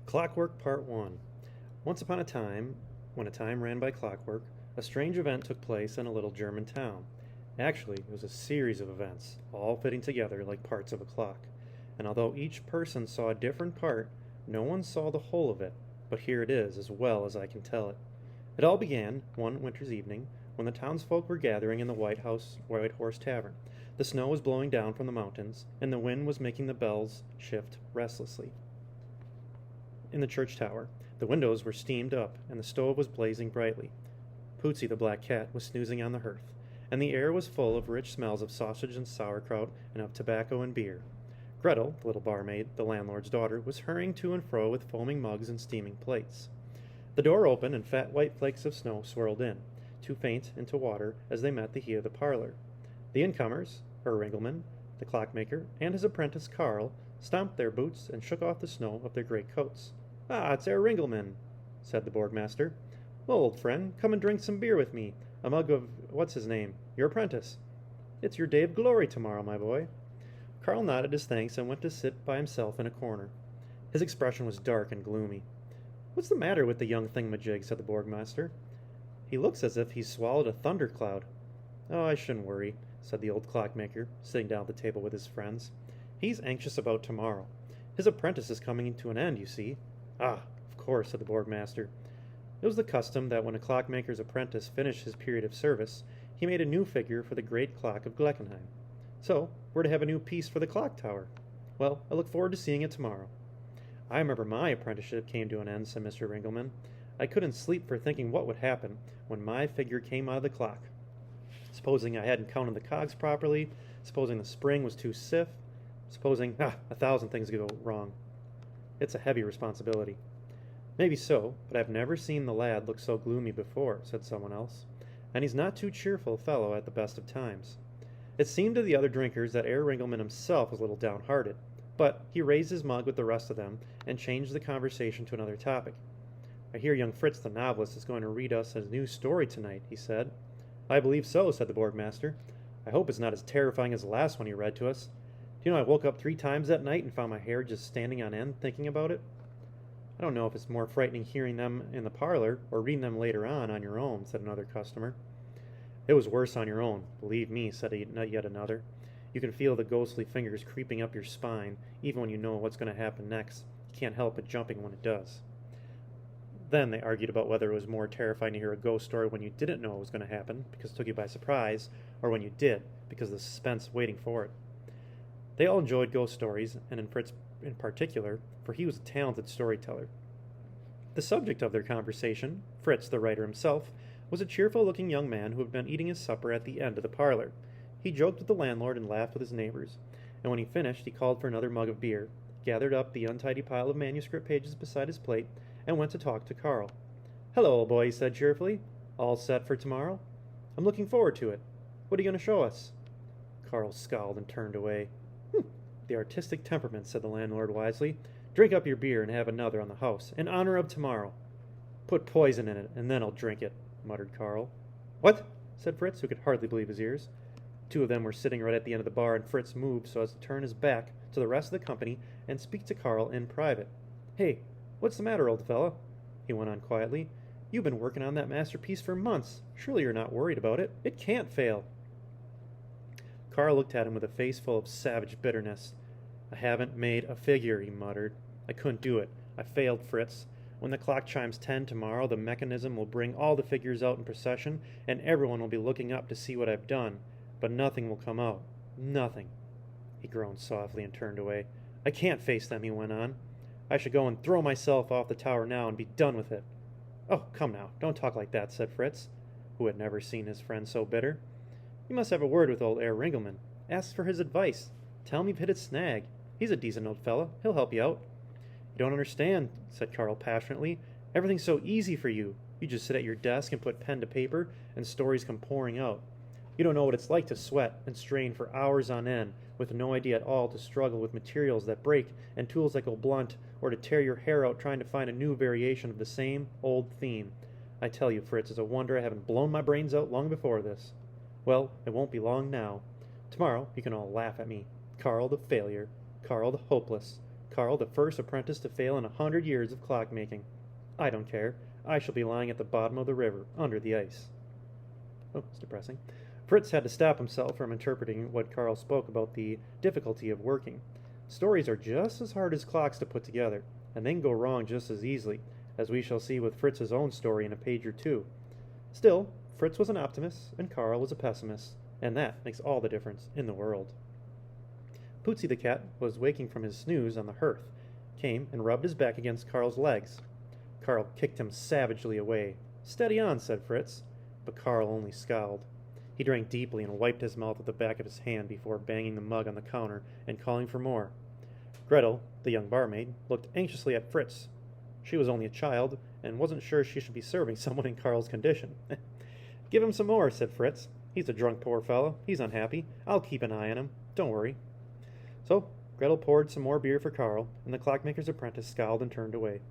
Clockwork Part 1. Once upon a time, when a time ran by clockwork, a strange event took place in a little German town. Actually, it was a series of events, all fitting together like parts of a clock. And although each person saw a different part, no one saw the whole of it. But here it is, as well as I can tell it. It all began one winter's evening when the townsfolk were gathering in the White Horse Tavern. The snow was blowing down from the mountains, and the wind was making the bells shift restlessly. In the church tower, the windows were steamed up, and the stove was blazing brightly. Pootsie the black cat was snoozing on the hearth, and the air was full of rich smells of sausage and sauerkraut and of tobacco and beer. Gretel, the little barmaid, the landlord's daughter, was hurrying to and fro with foaming mugs and steaming plates. The door opened, and fat white flakes of snow swirled in, too faint into water as they met the heat of the parlor. The incomers, Herr Ringelmann, the clockmaker, and his apprentice Karl, stomped their boots and shook off the snow of their great coats. "Ah, it's Herr Ringelmann," said the Burgmaster. "Well, old friend, come and drink some beer with me. A mug of what's-his-name, your apprentice. It's your day of glory tomorrow, my boy." Karl nodded his thanks and went to sit by himself in a corner. His expression was dark and gloomy. "What's the matter with the young thingamajig?" said the Burgmaster. "He looks as if he's swallowed a thundercloud." "Oh, I shouldn't worry," said the old clockmaker, sitting down at the table with his friends. "He's anxious about tomorrow. His apprentice is coming to an end, you see." "Ah, of course," said the Burgmaster. It was the custom that when a clockmaker's apprentice finished his period of service, he made a new figure for the great clock of Gleckenheim. "So, we're to have a new piece for the clock tower. Well, I look forward to seeing it tomorrow." "I remember my apprenticeship came to an end," said Mr. Ringelmann. "I couldn't sleep for thinking what would happen when my figure came out of the clock. Supposing I hadn't counted the cogs properly, supposing the spring was too stiff, supposing, 1,000 things could go wrong. It's a heavy responsibility." "Maybe so, but I've never seen the lad look so gloomy before," said someone else. "And he's not too cheerful a fellow at the best of times." It seemed to the other drinkers that Herr Ringelmann himself was a little downhearted, but he raised his mug with the rest of them and changed the conversation to another topic. "I hear young Fritz the novelist is going to read us a new story tonight," he said. "I believe so," said the Burgmaster. "I hope it's not as terrifying as the last one he read to us. Do you know I woke up 3 times that night and found my hair just standing on end thinking about it?" "I don't know if it's more frightening hearing them in the parlor or reading them later on your own," said another customer. "It was worse on your own, believe me," said yet another. "You can feel the ghostly fingers creeping up your spine, even when you know what's going to happen next. You can't help but jumping when it does." Then they argued about whether it was more terrifying to hear a ghost story when you didn't know it was going to happen, because it took you by surprise, or when you did, because of the suspense waiting for it. They all enjoyed ghost stories, and in Fritz in particular, for he was a talented storyteller. The subject of their conversation, Fritz, the writer himself, was a cheerful-looking young man who had been eating his supper at the end of the parlor. He joked with the landlord and laughed with his neighbors, and when he finished he called for another mug of beer, gathered up the untidy pile of manuscript pages beside his plate, and went to talk to Karl. "Hello, old boy," he said cheerfully. "All set for tomorrow?" "I'm looking forward to it. What are you going to show us?" Karl scowled and turned away. "The artistic temperament," said the landlord wisely. "Drink up your beer and have another on the house, in honor of tomorrow." "Put poison in it, and then I'll drink it," muttered Karl. "What?" said Fritz, who could hardly believe his ears. 2 of them were sitting right at the end of the bar, and Fritz moved so as to turn his back to the rest of the company and speak to Karl in private. "Hey, what's the matter, old fella?" he went on quietly. "You've been working on that masterpiece for months. Surely you're not worried about it. It can't fail." Karl looked at him with a face full of savage bitterness. "I haven't made a figure," he muttered. "I couldn't do it. I failed, Fritz. When the clock chimes 10 tomorrow, the mechanism will bring all the figures out in procession, and everyone will be looking up to see what I've done. But nothing will come out. Nothing." He groaned softly and turned away. "I can't face them," he went on. "I should go and throw myself off the tower now and be done with it." "Oh, come now, don't talk like that," said Fritz, who had never seen his friend so bitter. "You must have a word with old Herr Ringelmann. Ask for his advice. Tell him you've hit a snag. He's a decent old fellow. He'll help you out." "You don't understand," said Karl passionately. "Everything's so easy for you. You just sit at your desk and put pen to paper, and stories come pouring out. You don't know what it's like to sweat and strain for hours on end, with no idea at all to struggle with materials that break and tools that go blunt, or to tear your hair out trying to find a new variation of the same old theme. I tell you, Fritz, it's a wonder I haven't blown my brains out long before this. Well, it won't be long now. Tomorrow you can all laugh at me. Karl the failure. Karl the hopeless. Carl, the first apprentice to fail in 100 years of clockmaking. I don't care. I shall be lying at the bottom of the river, under the ice. Oh, it's depressing. Fritz had to stop himself from interpreting what Carl spoke about the difficulty of working. Stories are just as hard as clocks to put together, and they can go wrong just as easily, as we shall see with Fritz's own story in a page or two. Still, Fritz was an optimist, and Carl was a pessimist, and that makes all the difference in the world. Pootsie the cat was waking from his snooze on the hearth, came and rubbed his back against Carl's legs. Carl kicked him savagely away. "Steady on," said Fritz, but Carl only scowled. He drank deeply and wiped his mouth with the back of his hand before banging the mug on the counter and calling for more. Gretel, the young barmaid, looked anxiously at Fritz. She was only a child and wasn't sure she should be serving someone in Carl's condition. "Give him some more," said Fritz. "He's a drunk poor fellow. He's unhappy. I'll keep an eye on him. Don't worry." So Gretel poured some more beer for Carl, and the clockmaker's apprentice scowled and turned away.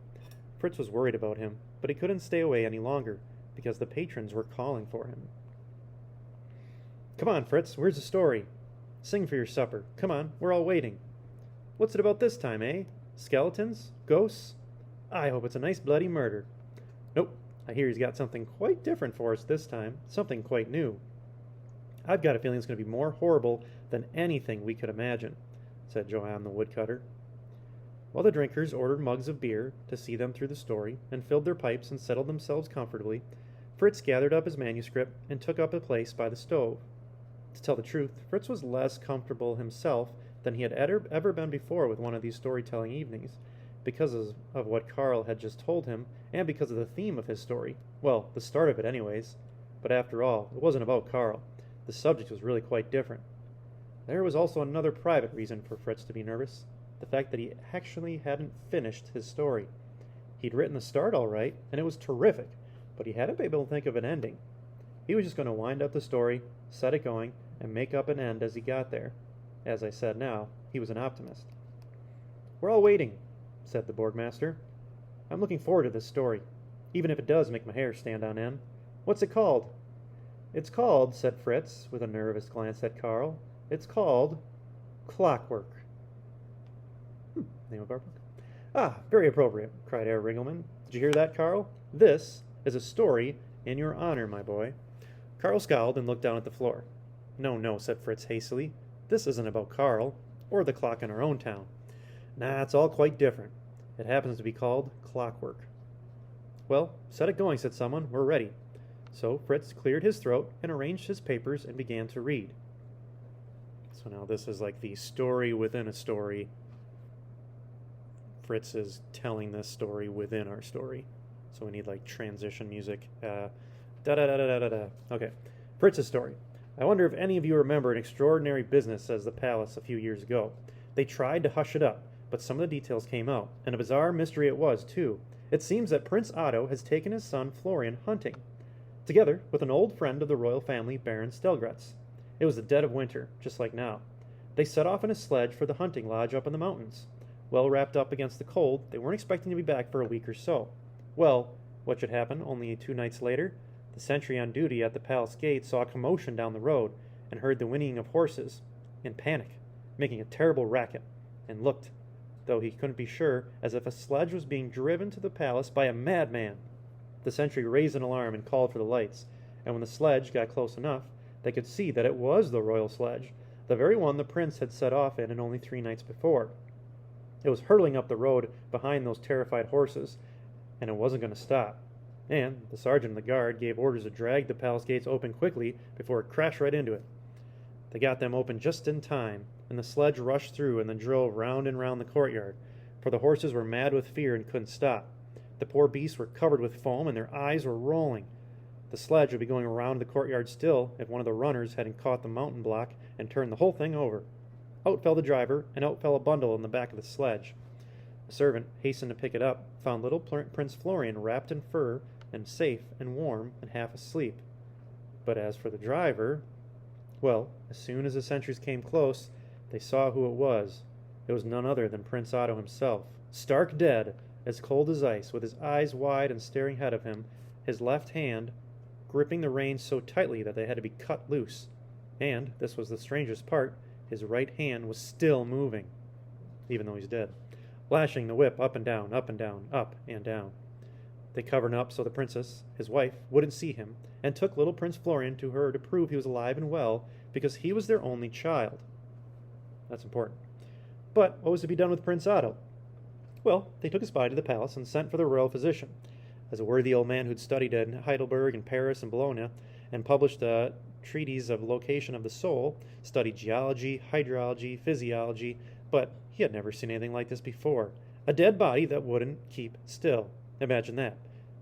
Fritz was worried about him, but he couldn't stay away any longer, because the patrons were calling for him. "Come on, Fritz, where's the story? Sing for your supper. Come on, we're all waiting." "What's it about this time, eh? Skeletons? Ghosts? I hope it's a nice bloody murder." "Nope, I hear he's got something quite different for us this time, something quite new." "I've got a feeling it's going to be more horrible than anything we could imagine," said Joanne the woodcutter. While the drinkers ordered mugs of beer to see them through the story, and filled their pipes and settled themselves comfortably, Fritz gathered up his manuscript and took up a place by the stove. To tell the truth, Fritz was less comfortable himself than he had ever been before with one of these storytelling evenings, because of what Carl had just told him, and because of the theme of his story. Well, the start of it anyways. But after all, it wasn't about Carl. The subject was really quite different. There was also another private reason for Fritz to be nervous. The fact that he actually hadn't finished his story. He'd written the start all right, and it was terrific, but he hadn't been able to think of an ending. He was just going to wind up the story, set it going, and make up an end as he got there. As I said now, he was an optimist. "We're all waiting," said the Borgmaster. "I'm looking forward to this story, even if it does make my hair stand on end. What's it called?" "It's called," said Fritz, with a nervous glance at Carl, "it's called Clockwork." Name of our book. "Ah, very appropriate," cried Herr Ringelmann. "Did you hear that, Carl? This is a story in your honor, my boy." Carl scowled and looked down at the floor. "No, no," said Fritz hastily. "This isn't about Carl, or the clock in our own town. Nah, it's all quite different. It happens to be called Clockwork." "Well, set it going," said someone. "We're ready." So Fritz cleared his throat and arranged his papers and began to read. So now this is like the story within a story. Fritz is telling this story within our story. So we need like transition music. Da-da-da-da-da-da. Okay. Fritz's story. "I wonder if any of you remember an extraordinary business at the palace a few years ago. They tried to hush it up, but some of the details came out, and a bizarre mystery it was, too. It seems that Prince Otto has taken his son Florian hunting, together with an old friend of the royal family, Baron Stelgratz. It was the dead of winter, just like now. They set off in a sledge for the hunting lodge up in the mountains. Well wrapped up against the cold, they weren't expecting to be back for a week or so. Well, what should happen only 2 nights later? The sentry on duty at the palace gate saw a commotion down the road and heard the whinnying of horses, in panic, making a terrible racket, and looked, though he couldn't be sure, as if a sledge was being driven to the palace by a madman. The sentry raised an alarm and called for the lights, and when the sledge got close enough, they could see that it was the royal sledge, the very one the prince had set off in only 3 nights before. It was hurtling up the road behind those terrified horses, and it wasn't going to stop. And the sergeant of the guard gave orders to drag the palace gates open quickly before it crashed right into it. They got them open just in time, and the sledge rushed through and then drove round and round the courtyard, for the horses were mad with fear and couldn't stop. The poor beasts were covered with foam, and their eyes were rolling. The sledge would be going around the courtyard still if one of the runners hadn't caught the mountain block and turned the whole thing over. Out fell the driver, and out fell a bundle in the back of the sledge. A servant hastened to pick it up, found little Prince Florian wrapped in fur and safe and warm and half asleep. But as for the driver, well, as soon as the sentries came close, they saw who it was. It was none other than Prince Otto himself, stark dead, as cold as ice, with his eyes wide and staring ahead of him, his left hand gripping the reins so tightly that they had to be cut loose. And, this was the strangest part, his right hand was still moving, even though he's dead. lashing the whip up and down, up and down, up and down. They covered him up so the princess, his wife, wouldn't see him, and took little Prince Florian to her to prove he was alive and well, because he was their only child. That's important. But what was to be done with Prince Otto? Well, they took his body to the palace and sent for the royal physician. As a worthy old man who'd studied in Heidelberg and Paris and Bologna, and published a treatise of location of the soul, studied geology, hydrology, physiology, but he had never seen anything like this before. A dead body that wouldn't keep still. Imagine that.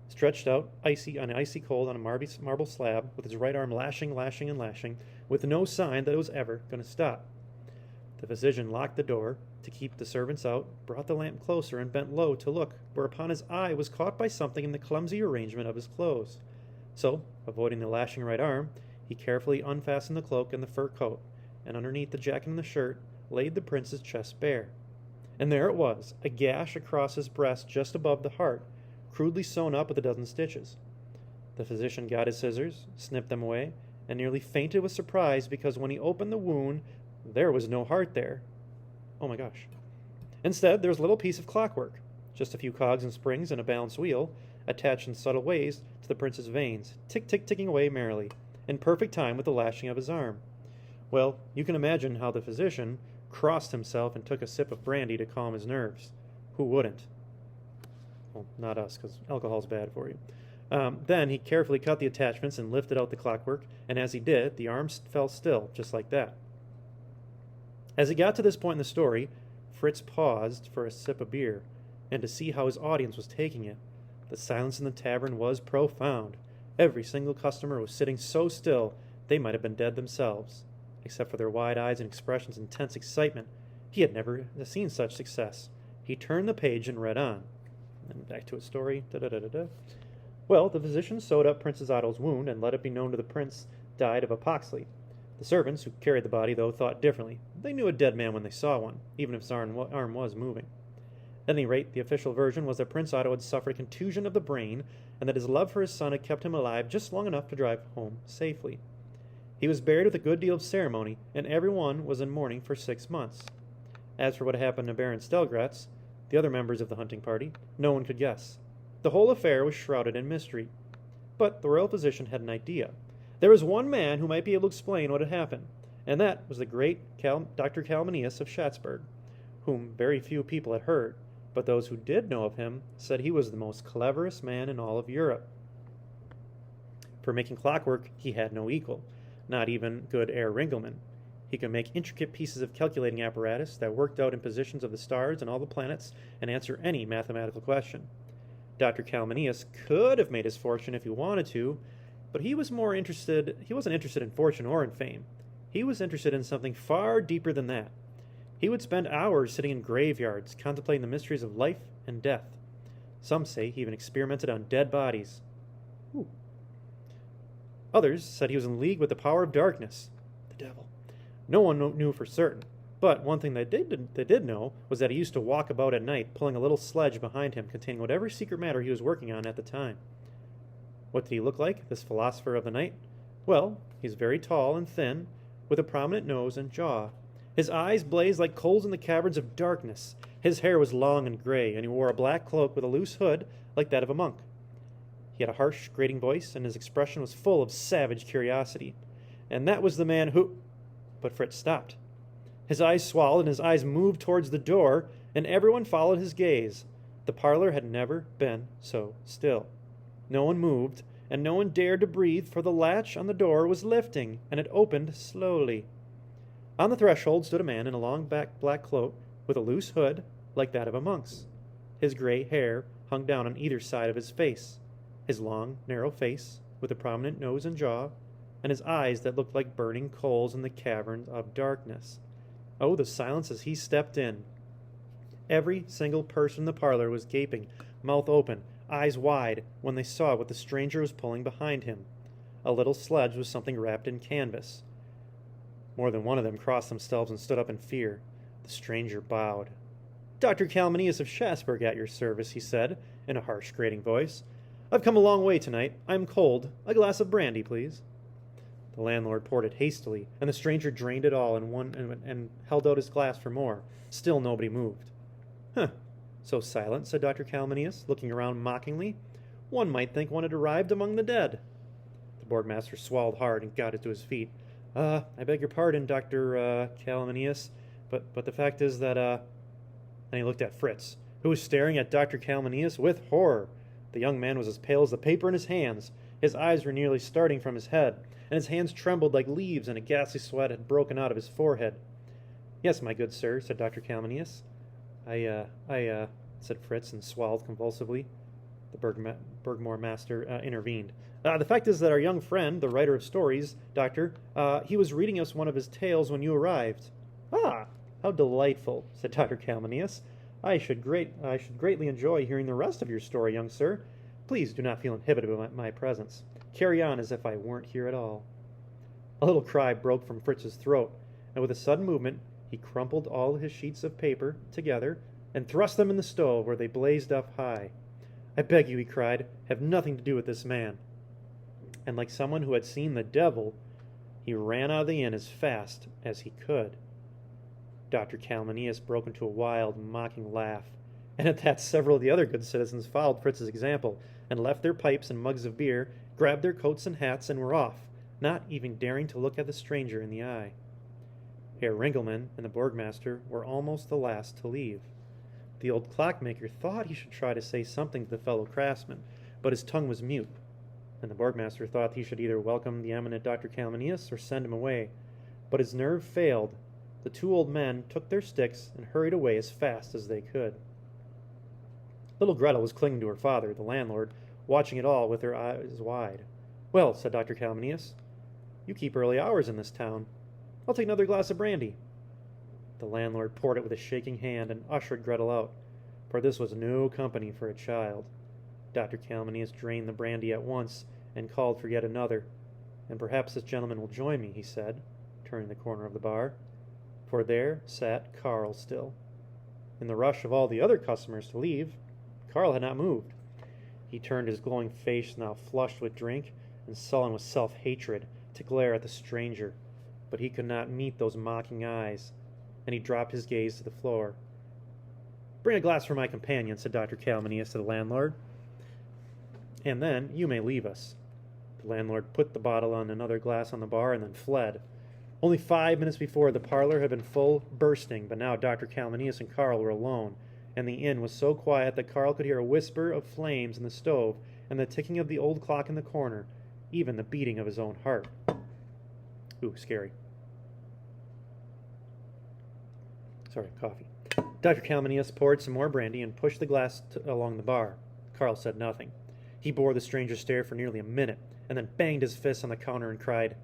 Stretched out, icy cold on a marble slab, with his right arm lashing, and lashing, with no sign that it was ever going to stop. The physician locked the door to keep the servants out, brought the lamp closer, and bent low to look, whereupon his eye was caught by something in the clumsy arrangement of his clothes. So, avoiding the lashing right arm, he carefully unfastened the cloak and the fur coat, and underneath the jacket and the shirt, laid the prince's chest bare. And there it was, a gash across his breast just above the heart, crudely sewn up with a dozen stitches. The physician got his scissors, snipped them away, and nearly fainted with surprise because when he opened the wound, there was no heart there. Oh my gosh. Instead, there was a little piece of clockwork, just a few cogs and springs and a balanced wheel, attached in subtle ways to the prince's veins, ticking away merrily, in perfect time with the lashing of his arm. Well, you can imagine how the physician crossed himself and took a sip of brandy to calm his nerves. Who wouldn't? Well, not us, because alcohol's bad for you. Then he carefully cut the attachments and lifted out the clockwork, and as he did, the arm fell still, just like that. As he got to this point in the story, Fritz paused for a sip of beer, and to see how his audience was taking it. The silence in the tavern was profound. Every single customer was sitting so still they might have been dead themselves. Except for their wide eyes and expressions of intense excitement, he had never seen such success. He turned the page and read on. And back to his story. Well, the physician sewed up Princess Otto's wound and let it be known to the prince died of apoplexy. The servants who carried the body, though, thought differently. They knew a dead man when they saw one, even if his arm was moving. At any rate, the official version was that Prince Otto had suffered a contusion of the brain, and that his love for his son had kept him alive just long enough to drive home safely. He was buried with a good deal of ceremony, and everyone was in mourning for 6 months. As for what happened to Baron Stelgratz, the other members of the hunting party, no one could guess. The whole affair was shrouded in mystery. But the royal physician had an idea. There was one man who might be able to explain what had happened, and that was the great Dr. Calminius of Schatzberg, whom very few people had heard, but those who did know of him said he was the most cleverest man in all of Europe. For making clockwork, he had no equal, not even good Herr Ringelmann. He could make intricate pieces of calculating apparatus that worked out in positions of the stars and all the planets and answer any mathematical question. Dr. Calminius could have made his fortune if he wanted to, but he wasn't interested in fortune or in fame. He was interested in something far deeper than that. He would spend hours sitting in graveyards, contemplating the mysteries of life and death. Some say he even experimented on dead bodies. Ooh. Others said he was in league with the power of darkness, the devil. No one knew for certain, but one thing they did know was that he used to walk about at night, pulling a little sledge behind him containing whatever secret matter he was working on at the time. What did he look like, this philosopher of the night? Well, he's very tall and thin, with a prominent nose and jaw. His eyes blazed like coals in the caverns of darkness. His hair was long and gray, and he wore a black cloak with a loose hood like that of a monk. He had a harsh, grating voice, and his expression was full of savage curiosity. And that was the man who... But Fritz stopped. His eyes swallowed, and his eyes moved towards the door, and everyone followed his gaze. The parlor had never been so still. No one moved, and no one dared to breathe, for the latch on the door was lifting, and it opened slowly. On the threshold stood a man in a long black cloak with a loose hood like that of a monk's. His gray hair hung down on either side of his face. His long, narrow face, with a prominent nose and jaw, and his eyes that looked like burning coals in the caverns of darkness. Oh, the silence as he stepped in. Every single person in the parlor was gaping, mouth open, eyes wide, when they saw what the stranger was pulling behind him. A little sledge with something wrapped in canvas. More than one of them crossed themselves and stood up in fear. The stranger bowed. "Dr. Calminius of Schatzberg at your service," he said, in a harsh, grating voice. "I've come a long way tonight. I'm cold. A glass of brandy, please." The landlord poured it hastily, and the stranger drained it all and held out his glass for more. Still nobody moved. "Huh, "So silent," said Dr. Calminius, looking around mockingly. "One might think one had arrived among the dead." The Burgmaster swallowed hard and got to his feet. I beg your pardon, Dr. Calminius, but the fact is that, And he looked at Fritz, who was staring at Dr. Calminius with horror. The young man was as pale as the paper in his hands. His eyes were nearly starting from his head, and his hands trembled like leaves, and a ghastly sweat had broken out of his forehead. "Yes, my good sir," said Dr. Calminius. I said Fritz, and swallowed convulsively. The Bergmore master intervened. "The fact is that our young friend, the writer of stories, Doctor, he was reading us one of his tales when you arrived." "Ah, how delightful," said Dr. Calminius. I should greatly enjoy hearing the rest of your story, young sir. Please do not feel inhibited by my presence. Carry on as if I weren't here at all." A little cry broke from Fritz's throat, and with a sudden movement, he crumpled all his sheets of paper together and thrust them in the stove, where they blazed up high. "I beg you," he cried, "have nothing to do with this man." And like someone who had seen the devil, he ran out of the inn as fast as he could. Dr. Calminius broke into a wild, mocking laugh, and at that several of the other good citizens followed Fritz's example and left their pipes and mugs of beer, grabbed their coats and hats, and were off, not even daring to look at the stranger in the eye. Herr Ringelmann and the Burgmaster were almost the last to leave. The old clockmaker thought he should try to say something to the fellow craftsman, but his tongue was mute, and the Burgmaster thought he should either welcome the eminent Dr. Calminius or send him away, but his nerve failed. The two old men took their sticks and hurried away as fast as they could. Little Gretel was clinging to her father, the landlord, watching it all with her eyes wide. "Well," said Dr. Calminius, "you keep early hours in this town. I'll take another glass of brandy." The landlord poured it with a shaking hand and ushered Gretel out, for this was no company for a child. Dr. Calminius drained the brandy at once and called for yet another. "And perhaps this gentleman will join me," he said, turning the corner of the bar. For there sat Karl still. In the rush of all the other customers to leave, Karl had not moved. He turned his glowing face, now flushed with drink and sullen with self-hatred, to glare at the stranger, but he could not meet those mocking eyes, and he dropped his gaze to the floor. "Bring a glass for my companion," said Dr. Calminius to the landlord, "and then you may leave us." The landlord put the bottle on another glass on the bar and then fled. Only 5 minutes before, the parlor had been full bursting, but now Dr. Calminius and Karl were alone, and the inn was so quiet that Karl could hear a whisper of flames in the stove and the ticking of the old clock in the corner, even the beating of his own heart. Ooh, scary. Sorry, coffee. Dr. Calminius poured some more brandy and pushed the glass along the bar. Karl said nothing. He bore the stranger's stare for nearly a minute, and then banged his fist on the counter and cried,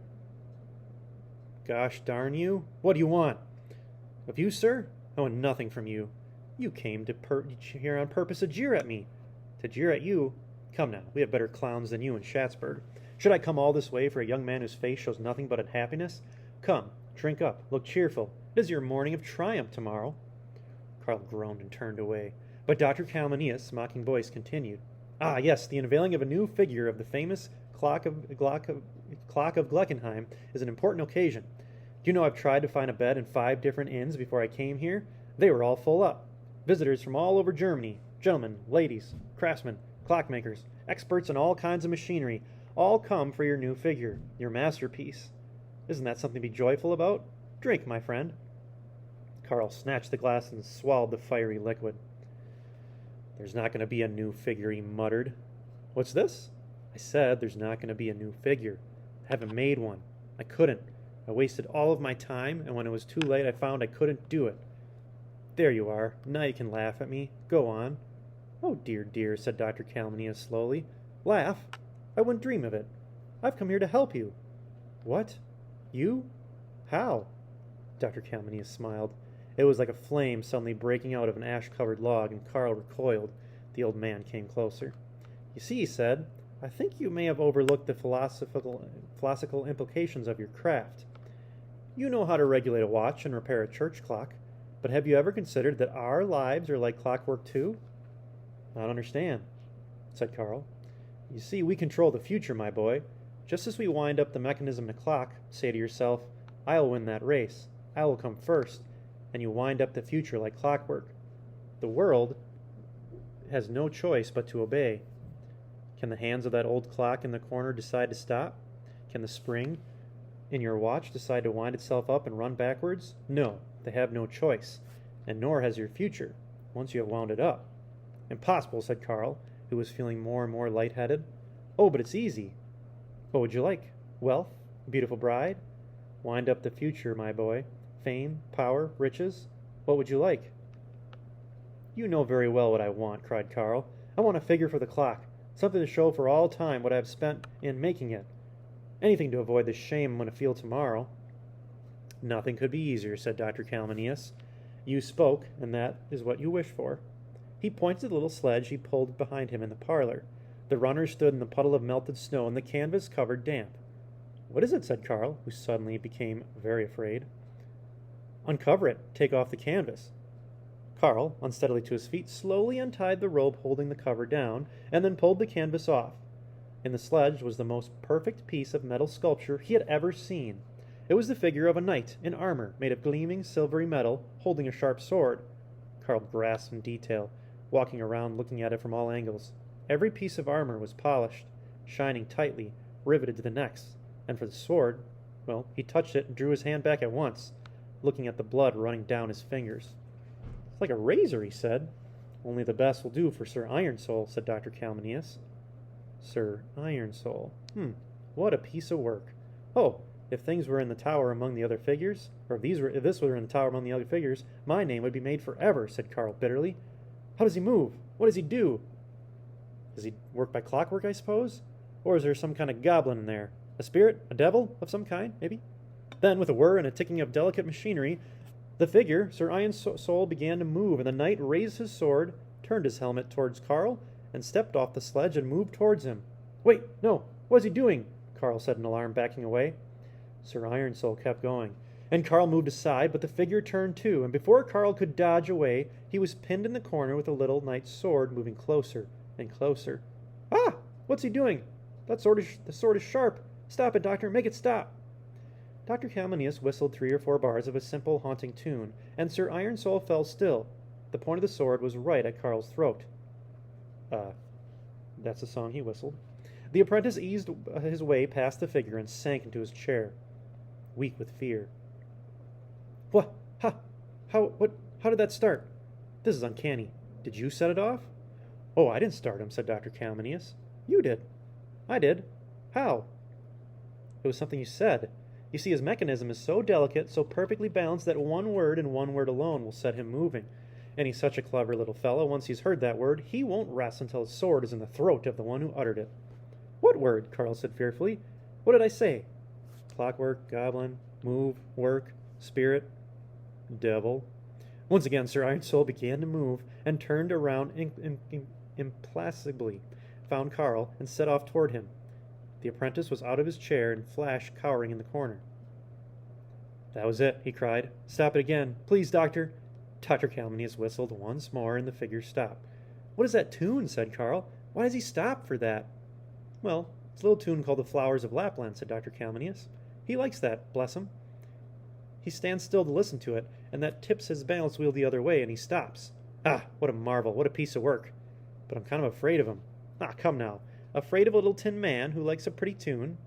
"Gosh darn you! What do you want?" "Of you, sir? I want nothing from you. You came here on purpose to jeer at me." "To jeer at you? Come now, we have better clowns than you in Schatzberg. Should I come all this way for a young man whose face shows nothing but unhappiness? Come, drink up, look cheerful. It is your morning of triumph tomorrow." Karl groaned and turned away, but Dr. Calminius' mocking voice continued. "Ah, yes, the unveiling of a new figure of the famous Clock of Gleckenheim is an important occasion. Do you know I've tried to find a bed in 5 different inns before I came here? They were all full up. Visitors from all over Germany, gentlemen, ladies, craftsmen, clockmakers, experts in all kinds of machinery, all come for your new figure, your masterpiece. Isn't that something to be joyful about? Drink, my friend." Karl snatched the glass and swallowed the fiery liquid. "There's not going to be a new figure," he muttered. "What's this?" "I said there's not going to be a new figure. I haven't made one. I couldn't. I wasted all of my time, and when it was too late, I found I couldn't do it. There you are. Now you can laugh at me. Go on." "Oh, dear, dear," said Dr. Calminius slowly. "Laugh? I wouldn't dream of it. I've come here to help you." "What? You? How?" Dr. Calminius smiled. It was like a flame suddenly breaking out of an ash-covered log, and Karl recoiled. The old man came closer. "You see," he said, "I think you may have overlooked the philosophical implications of your craft. You know how to regulate a watch and repair a church clock, but have you ever considered that our lives are like clockwork too?" "I don't understand," said Karl. "You see, we control the future, my boy. Just as we wind up the mechanism in a clock, say to yourself, 'I'll win that race. I will come first,' and you wind up the future like clockwork. The world has no choice but to obey. Can the hands of that old clock in the corner decide to stop? Can the spring in your watch decide to wind itself up and run backwards? No, they have no choice, and nor has your future, once you have wound it up. Impossible, said Carl, who was feeling more and more lightheaded. Oh, but it's easy. What would you like? Wealth? A beautiful bride? Wind up the future, my boy. Fame, power, riches? What would you like? You know very well what I want, cried Carl. I want a figure for the clock, something to show for all time what I have spent in making it. Anything to avoid the shame I'm going to feel tomorrow. Nothing could be easier, said Dr. Calminius. You spoke, and that is what you wish for. He pointed to the little sledge he pulled behind him in the parlor. The runner stood in the puddle of melted snow, and the canvas covered damp. What is it? Said Carl, who suddenly became very afraid. Uncover it. Take off the canvas. Carl, unsteadily to his feet, slowly untied the rope holding the cover down, and then pulled the canvas off. In the sledge was the most perfect piece of metal sculpture he had ever seen. It was the figure of a knight in armor made of gleaming silvery metal, holding a sharp sword. Carl grasped in detail, walking around looking at it from all angles. Every piece of armor was polished, shining tightly, riveted to the next. And for the sword, well, he touched it and drew his hand back at once, looking at the blood running down his fingers. It's like a razor, he said. Only the best will do for Sir Ironsoul, said Dr. Calminius. Sir Ironsoul. What a piece of work. Oh, if things were in the tower among the other figures, or if this were in the tower among the other figures, my name would be made forever, said Carl bitterly. How does he move? What does he do? Does he work by clockwork, I suppose? Or is there some kind of goblin in there? A spirit? A devil of some kind, maybe? Then, with a whir and a ticking of delicate machinery, the figure, Sir Ironsoul, began to move, and the knight raised his sword, turned his helmet towards Carl, and stepped off the sledge and moved towards him. Wait, no, what is he doing? Carl said in alarm, backing away. Sir Ironsoul kept going, and Carl moved aside, but the figure turned too, and before Carl could dodge away, he was pinned in the corner with the little knight's sword moving closer and closer. Ah! What's he doing? The sword is sharp. Stop it, Doctor. Make it stop. Dr. Calminius whistled 3 or 4 bars of a simple, haunting tune, and Sir Ironsoul fell still. The point of the sword was right at Carl's throat. That's the song he whistled. The apprentice eased his way past the figure and sank into his chair, weak with fear. What? How did that start? This is uncanny. Did you set it off? Oh, I didn't start him, said Dr. Calminius. You did. I did. How? It was something you said. You see, his mechanism is so delicate, so perfectly balanced that one word and one word alone will set him moving. And he's such a clever little fellow, once he's heard that word, he won't rest until his sword is in the throat of the one who uttered it. What word? Carl said fearfully. What did I say? Clockwork, goblin, move, work, spirit, devil. Once again, Sir Ironsoul began to move and turned around implacably, found Carl, and set off toward him. The apprentice was out of his chair and flashed cowering in the corner. That was it, he cried. Stop it again. Please, Doctor. Dr. Calminius whistled once more, and the figure stopped. What is that tune? Said Carl. Why does he stop for that? Well, it's a little tune called The Flowers of Lapland, said Dr. Calminius. He likes that, bless him. He stands still to listen to it, and that tips his balance wheel the other way, and he stops. Ah, what a marvel, what a piece of work. But I'm kind of afraid of him. Ah, come now. Afraid of a little tin man who likes a pretty tune?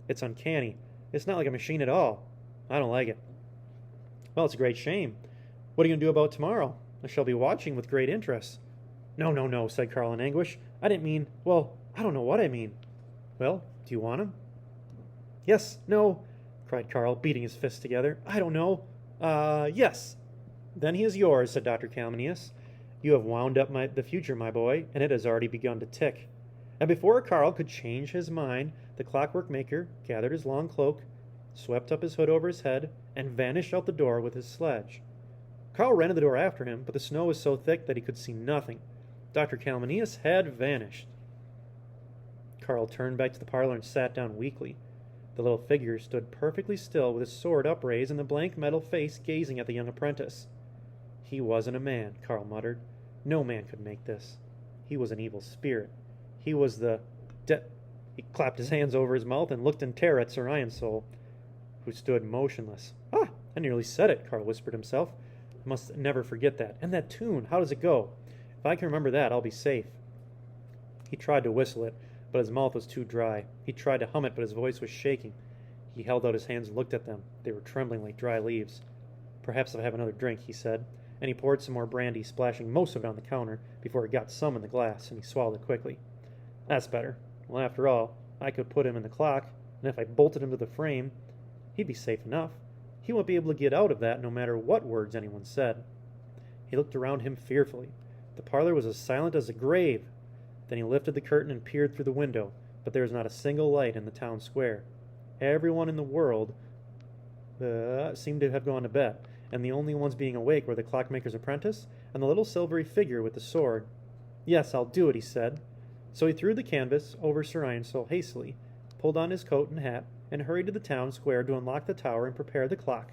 It's uncanny. It's not like a machine at all. I don't like it. Well, it's a great shame. What are you going to do about tomorrow? I shall be watching with great interest. No, said Carl in anguish. I didn't mean, well, I don't know what I mean. Well, do you want him? Yes, no, cried Carl, beating his fists together. I don't know. Yes. Then he is yours, said Dr. Calminius. You have wound up the future, my boy, and it has already begun to tick. And before Carl could change his mind, the clockwork maker gathered his long cloak, swept up his hood over his head, and vanished out the door with his sledge. Carl ran to the door after him, but the snow was so thick that he could see nothing. Dr. Calminius had vanished. Carl turned back to the parlor and sat down weakly. The little figure stood perfectly still with his sword upraised and the blank metal face gazing at the young apprentice. He wasn't a man, Carl muttered. No man could make this. He was an evil spirit. He was the He clapped his hands over his mouth and looked in terror at Sir Ironsoul, who stood motionless. Ah, I nearly said it, Carl whispered himself. I must never forget that. And that tune, how does it go? If I can remember that, I'll be safe. He tried to whistle it, but his mouth was too dry. He tried to hum it, but his voice was shaking. He held out his hands and looked at them. They were trembling like dry leaves. Perhaps if I have another drink, he said, and he poured some more brandy, splashing most of it on the counter before he got some in the glass, and he swallowed it quickly. That's better. Well, after all, I could put him in the clock, and if I bolted him to the frame, he'd be safe enough. He wouldn't be able to get out of that no matter what words anyone said. He looked around him fearfully. The parlor was as silent as a grave. Then he lifted the curtain and peered through the window, but there was not a single light in the town square. Everyone in the world seemed to have gone to bed, and the only ones being awake were the clockmaker's apprentice and the little silvery figure with the sword. Yes, I'll do it, he said. So he threw the canvas over Sir Ironsill hastily, pulled on his coat and hat, and hurried to the town square to unlock the tower and prepare the clock.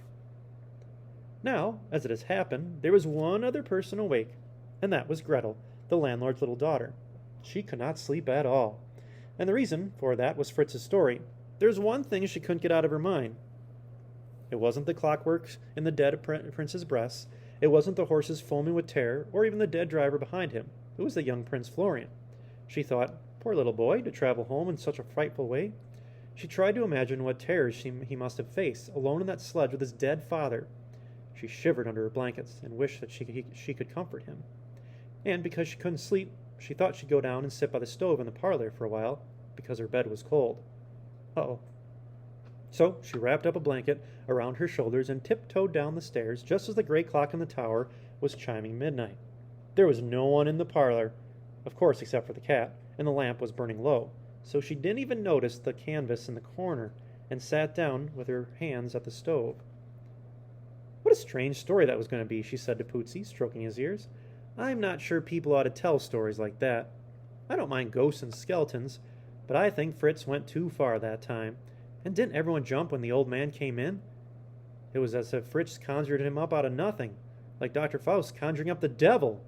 Now, as it has happened, there was one other person awake, and that was Gretel, the landlord's little daughter. She could not sleep at all, and the reason for that was Fritz's story. There was one thing she couldn't get out of her mind. It wasn't the clockwork in the dead prince's breast, it wasn't the horses foaming with terror, or even the dead driver behind him. It was the young Prince Florian. She thought, poor little boy, to travel home in such a frightful way. She tried to imagine what terrors he must have faced, alone in that sledge with his dead father. She shivered under her blankets and wished that she could comfort him. And because she couldn't sleep, she thought she'd go down and sit by the stove in the parlor for a while, because her bed was cold. Uh-oh. So she wrapped up a blanket around her shoulders and tiptoed down the stairs just as the great clock in the tower was chiming midnight. There was no one in the parlor, of course, except for the cat, and the lamp was burning low, so she didn't even notice the canvas in the corner and sat down with her hands at the stove. What a strange story that was going to be, she said to Pootsy, stroking his ears. I'm not sure people ought to tell stories like that. I don't mind ghosts and skeletons, but I think Fritz went too far that time. And didn't everyone jump when the old man came in? It was as if Fritz conjured him up out of nothing, like Dr. Faust conjuring up the devil.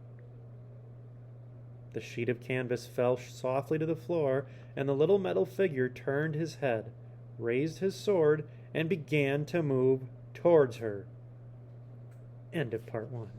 The sheet of canvas fell softly to the floor, and the little metal figure turned his head, raised his sword, and began to move towards her. End of part 1.